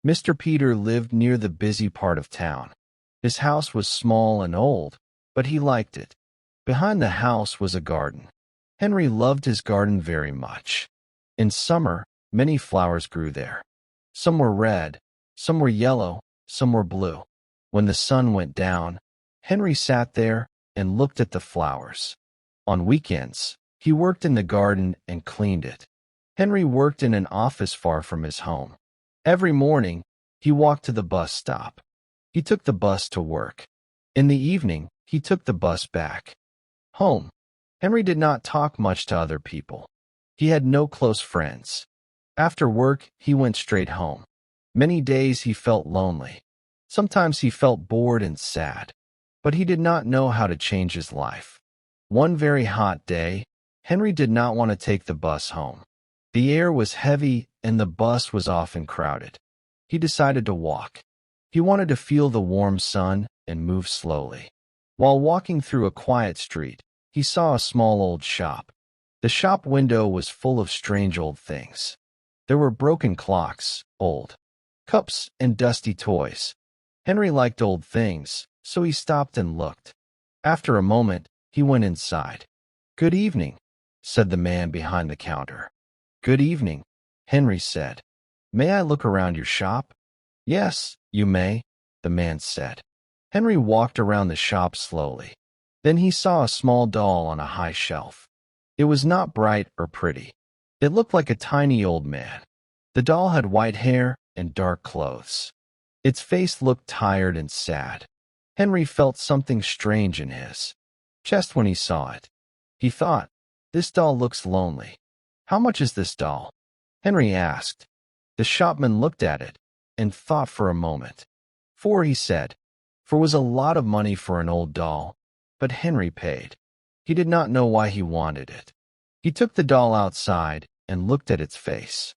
Mr. Peter lived near the busy part of town. His house was small and old, but he liked it. Behind the house was a garden. Henry loved his garden very much. In summer, many flowers grew there. Some were red, some were yellow, some were blue. When the sun went down, Henry sat there and looked at the flowers. On weekends, he worked in the garden and cleaned it. Henry worked in an office far from his home. Every morning, he walked to the bus stop. He took the bus to work. In the evening, he took the bus back home. Henry did not talk much to other people. He had no close friends. After work, he went straight home. Many days he felt lonely. Sometimes he felt bored and sad. But he did not know how to change his life. One very hot day, Henry did not want to take the bus home. The air was heavy and the bus was often crowded. He decided to walk. He wanted to feel the warm sun and move slowly. While walking through a quiet street, he saw a small old shop. The shop window was full of strange old things. There were broken clocks, old cups, and dusty toys. Henry liked old things, so he stopped and looked. After a moment, he went inside. "Good evening," said the man behind the counter. "Good evening," Henry said. "May I look around your shop?" "Yes, you may," the man said. Henry walked around the shop slowly. Then he saw a small doll on a high shelf. It was not bright or pretty. It looked like a tiny old man. The doll had white hair and dark clothes. Its face looked tired and sad. Henry felt something strange in his chest when he saw it. He thought, "This doll looks lonely." "How much is this doll?" Henry asked. The shopman looked at it and thought for a moment. "4," he said. 4 was a lot of money for an old doll, but Henry paid. He did not know why he wanted it. He took the doll outside and looked at its face.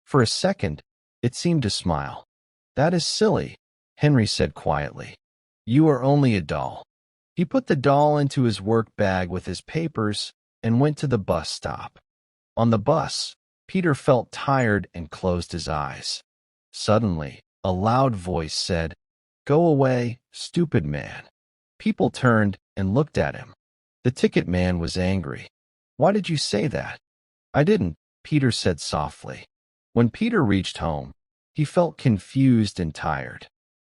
For a second, it seemed to smile. "That is silly," Henry said quietly. "You are only a doll." He put the doll into his work bag with his papers and went to the bus stop. On the bus, Peter felt tired and closed his eyes. Suddenly, a loud voice said, "Go away, stupid man." People turned and looked at him. The ticket man was angry. "Why did you say that?" "I didn't," Peter said softly. When Peter reached home, he felt confused and tired.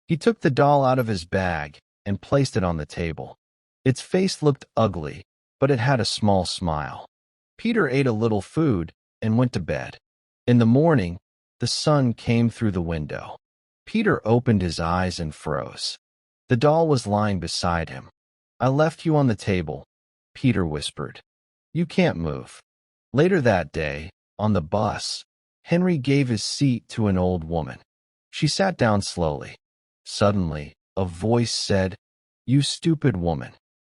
He took the doll out of his bag and placed it on the table. Its face looked ugly, but it had a small smile. Peter ate a little food and went to bed. In the morning, the sun came through the window. Peter opened his eyes and froze. The doll was lying beside him. "I left you on the table," Peter whispered. "You can't move." Later that day, on the bus, Henry gave his seat to an old woman. She sat down slowly. Suddenly, a voice said, "You stupid woman."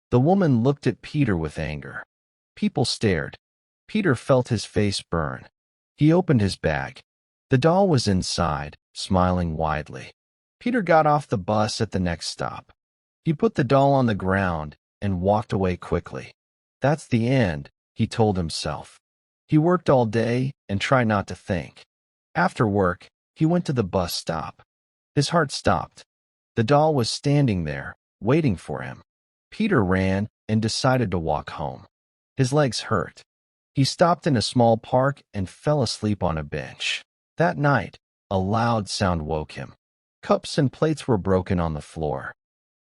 The woman looked at Peter with anger. People stared. Peter felt his face burn. He opened his bag. The doll was inside, smiling widely. Peter got off the bus at the next stop. He put the doll on the ground and walked away quickly. "That's the end," he told himself. He worked all day and tried not to think. After work, he went to the bus stop. His heart stopped. The doll was standing there, waiting for him. Peter ran and decided to walk home. His legs hurt. He stopped in a small park and fell asleep on a bench. That night, a loud sound woke him. Cups and plates were broken on the floor.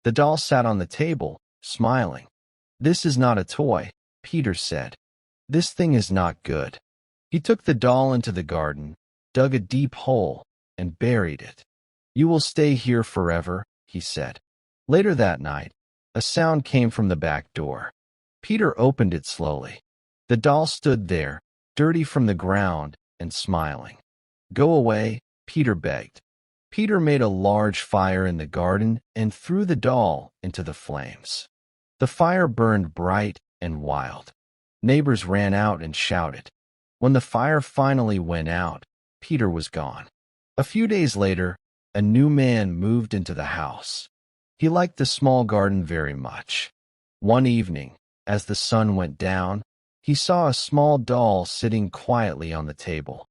The doll sat on the table, smiling. "This is not a toy," Peter said. "This thing is not good." He took the doll into the garden, dug a deep hole, and buried it. "You will stay here forever," he said. Later that night, a sound came from the back door. Peter opened it slowly. The doll stood there, dirty from the ground and smiling. "Go away," Peter begged. Peter made a large fire in the garden and threw the doll into the flames. The fire burned bright and wild. Neighbors ran out and shouted. When the fire finally went out, Peter was gone. A few days later, a new man moved into the house. He liked the small garden very much. One evening, as the sun went down, he saw a small doll sitting quietly on the table.